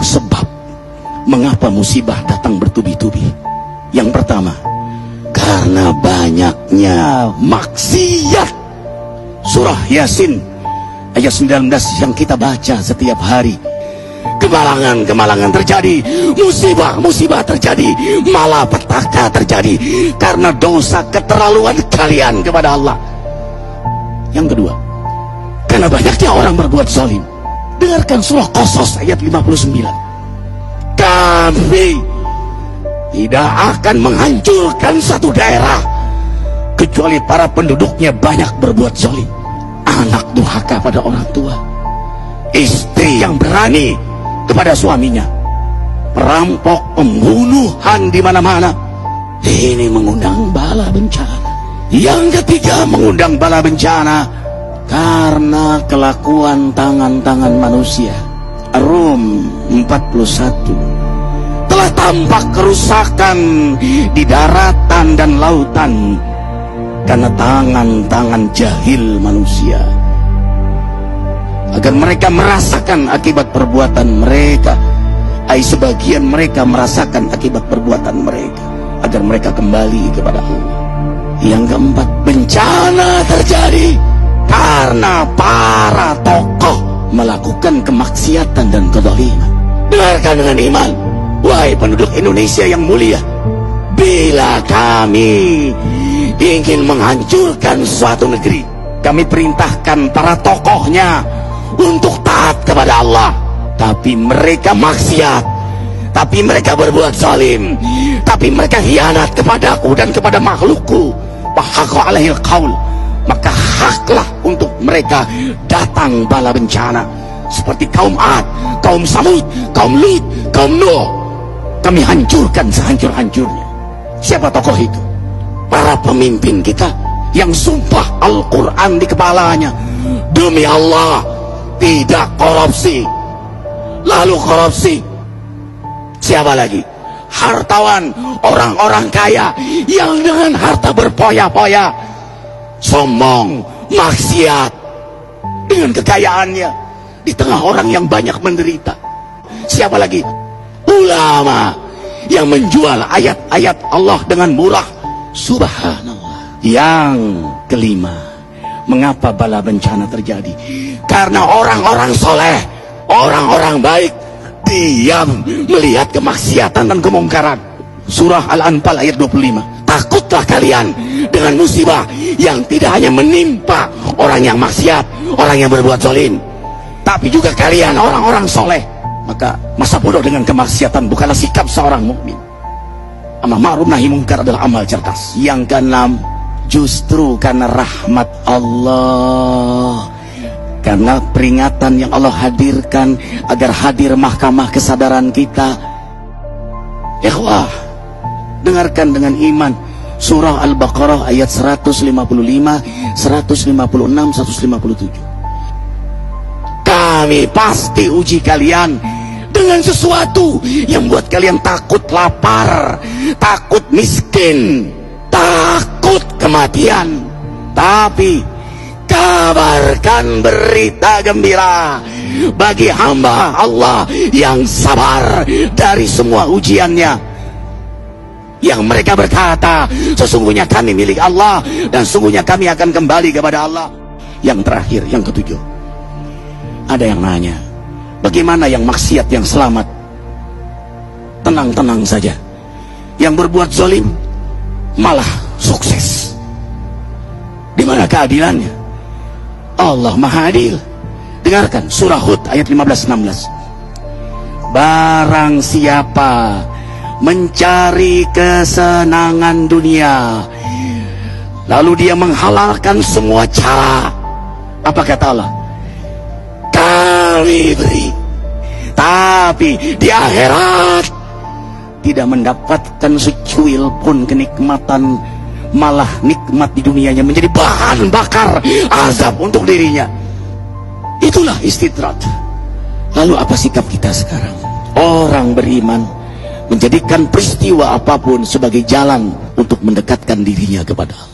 sebab mengapa musibah datang bertubi-tubi. Yang pertama, karena banyaknya maksiat. Surah Yasin ayat 19 yang kita baca setiap hari. Kemalangan terjadi, musibah terjadi, malapetaka terjadi karena dosa keterlaluan kalian kepada Allah. Yang kedua, karena banyaknya orang berbuat zalim. Dengarkan surah Qasas ayat 59. Kami tidak akan menghancurkan satu daerah kecuali para penduduknya banyak berbuat zalim. Anak durhaka pada orang tua, istri yang berani kepada suaminya, perampok, pembunuhan di mana-mana. Ini mengundang bala bencana. Yang ketiga, mengundang bala bencana karena kelakuan tangan-tangan manusia. Rum 41. Telah tampak kerusakan di daratan dan lautan karena tangan-tangan jahil manusia, agar mereka merasakan akibat perbuatan mereka. Sebagian mereka merasakan akibat perbuatan mereka, agar mereka kembali kepada Allah. Yang keempat, bencana terjadi karena para tokoh melakukan kemaksiatan dan kezaliman. Dengarkan dengan iman, wahai penduduk Indonesia yang mulia, bila kami ingin menghancurkan suatu negeri, kami perintahkan para tokohnya untuk taat kepada Allah, tapi mereka maksiat, tapi mereka berbuat zalim, tapi mereka khianat kepadaku dan kepada makhlukku. Fahaqa alaihil qaul, maka haklah untuk mereka datang bala bencana seperti kaum Ad, kaum Samud, kaum Lut, kaum Nuh. Kami hancurkan sehancur-hancurnya. Siapa tokoh itu? Para pemimpin kita yang sumpah Al-Quran di kepalanya, demi Allah tidak korupsi. Lalu korupsi. Siapa lagi? Hartawan, orang-orang kaya yang dengan harta berpoya-poya, sombong, maksiat dengan kekayaannya di tengah orang yang banyak menderita. Siapa lagi? Ulama yang menjual ayat-ayat Allah dengan murah. Subhanallah. Yang kelima, mengapa bala bencana terjadi? Karena orang-orang soleh, orang-orang baik diam melihat kemaksiatan dan kemungkaran. Surah Al-Anfal ayat 25. Takutlah kalian dengan musibah yang tidak hanya menimpa orang yang maksiat, orang yang berbuat zalim, tapi juga kalian orang-orang soleh. Maka masa bodoh dengan kemaksiatan bukanlah sikap seorang mukmin. Amar ma'ruf nahi mungkar adalah amal cerdas. Yang keenam, justru karena rahmat Allah, karena peringatan yang Allah hadirkan agar hadir mahkamah kesadaran kita. Ikhwah, dengarkan dengan iman surah Al-Baqarah ayat 155, 156, 157. Kami pasti uji kalian dengan sesuatu yang buat kalian takut lapar, takut miskin, takut kematian. Tapi kabarkan berita gembira bagi hamba Allah yang sabar dari semua ujiannya, yang mereka berkata, sesungguhnya kami milik Allah dan sesungguhnya kami akan kembali kepada Allah. Yang terakhir, yang ketujuh, ada yang nanya, bagaimana yang maksiat yang selamat? Tenang-tenang saja. Yang berbuat zalim malah sukses. Di mana keadilannya? Allah Maha Adil. Dengarkan surah Hud ayat 15-16. Barang siapa mencari kesenangan dunia, lalu dia menghalalkan semua cara, apa kata Allah? Kami beri, tapi di akhirat tidak mendapatkan secuil pun kenikmatan, malah nikmat di dunianya menjadi bahan bakar azab untuk dirinya. Itulah istidrat. Lalu apa sikap kita sekarang? Orang beriman menjadikan peristiwa apapun sebagai jalan untuk mendekatkan dirinya kepada Allah.